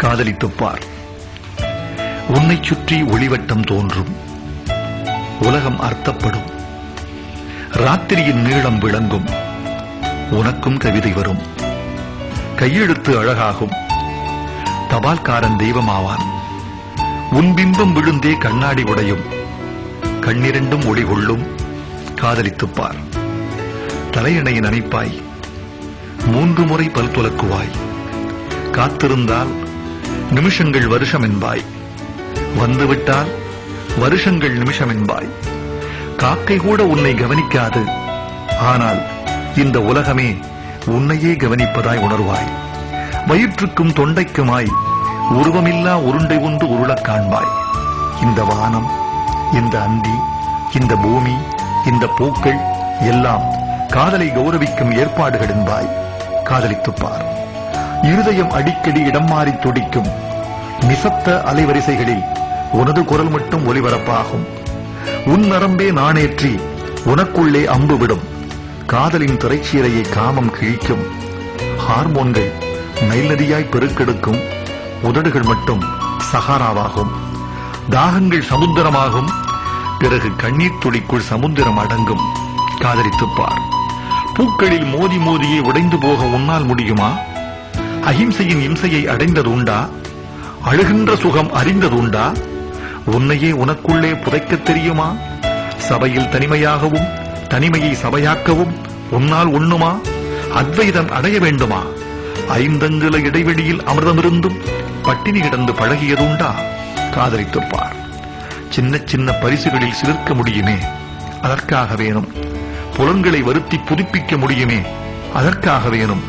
காதலித்துப் பார். உன்னைச் சுற்றி ஒளிவட்டம் தோன்றும். உலகம் அர்த்தப்படும். ராத்திரியின் நீளம் விளங்கும். உனக்கும் கவிதை வரும். கையெழுத்து அழகாகும். தபால்காரன் தெய்வமாவான். உன் பிம்பம் விழுந்தே கண்ணாடி உடையும். கண்ணிரண்டும் ஒளி கொள்ளும். காதலித்துப் பார். தலையணையை நனைப்பாய். 3 முறை பல் துலக்குவாய். காத்திருந்தால் நிமிஷங்கள் வருஷம் என்பாய். வந்துவிட்டால் வருஷங்கள் நிமிஷம் என்பாய். காக்கை கூட உன்னை கவனிக்காது. ஆனால் இந்த உலகமே உன்னையே கவனிப்பதாய் உணர்வாய். வயிற்றுக்கும் தொண்டைக்குமாய் உருவமில்லா உருண்டை ஒன்று உருளக் காண்பாய். இந்த வானம், இந்த அந்தி, இந்த பூமி, இந்த பூக்கள் எல்லாம் காதலை கௌரவிக்கும் ஏற்பாடுகள் என்பாய். காதலித்துப் பார். இருதயம் அடிக்கடி இடம் மாறி துடிக்கும். நிசப்த அலைவரிசைகளில் உனது குரல் மட்டும் ஒலிபரப்பாகும். உன் நரம்பே நாணேற்றி உனக்குள்ளே அம்பு விடும். காதலின் திரைச்சீரையை காமம் கிழிக்கும். ஹார்மோன்கள் நைல் நதியாய் பெருக்கெடுக்கும். உதடுகள் மட்டும் சஹாராவாகும். தாகங்கள் சமுத்திரமாகும். பிறகு கண்ணீர் துளிக்குள் சமுத்திரம் அடங்கும். காதலித்துப் பார். பூக்களில் மோதி மோதியே உடைந்து போக உன்னால் முடியுமா? அஹிம்சையின் இம்சையை அடைந்தது உண்டா? அழுகின்ற சுகம் அறிந்ததுண்டா? உன்னையே உனக்குள்ளே புதைக்கத் தெரியுமா? சபையில் தனிமையாகவும் தனிமையை சபையாக்கவும் உன்னால் உண்ணுமா? அத்வைதம் அடைய வேண்டுமா? 5 அங்குல இடைவெளியில் அமிர்தமிருந்தும் பட்டினி கிடந்து பழகியதுண்டா? காதலித்துப் பார். சின்ன சின்ன பரிசுகளில் சிலிர்க்க முடியுமே, அதற்காக வேணும். புலன்களை வருத்தி புதுப்பிக்க முடியுமே, அதற்காக வேணும்.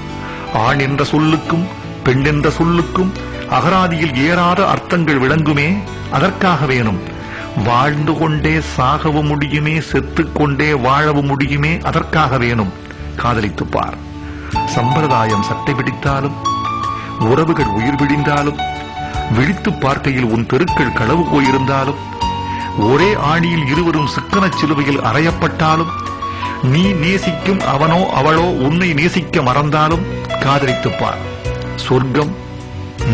ஆண் என்ற சொல்லுக்கும் பெண் என்ற சொல்லுக்கும் அகராதியில் ஏறாத அர்த்தங்கள் விளங்குமே, அதற்காக வேணும். வாழ்ந்து கொண்டே சாகவும் முடியுமே, செத்துக்கொண்டே வாழவும் முடியுமே, அதற்காக வேணும். காதலித்துப் பார். சம்பிரதாயம் சட்டை பிடித்தாலும் உறவுகள் உயிர் பிடிந்தாலும் விழித்து பார்க்கையில் உன் தெருக்கள் களவு போயிருந்தாலும் ஒரே ஆணியில் இருவரும் சிக்கனச் சிலுவையில் அறையப்பட்டாலும் நீ நேசிக்கும் அவனோ அவளோ உன்னை நேசிக்க மறந்தாலும் காதலித்துப் பார். சொர்க்கம்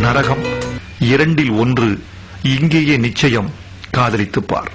நரகம் 2இல் 1 இங்கேயே நிச்சயம். காதலித்துப் பார்.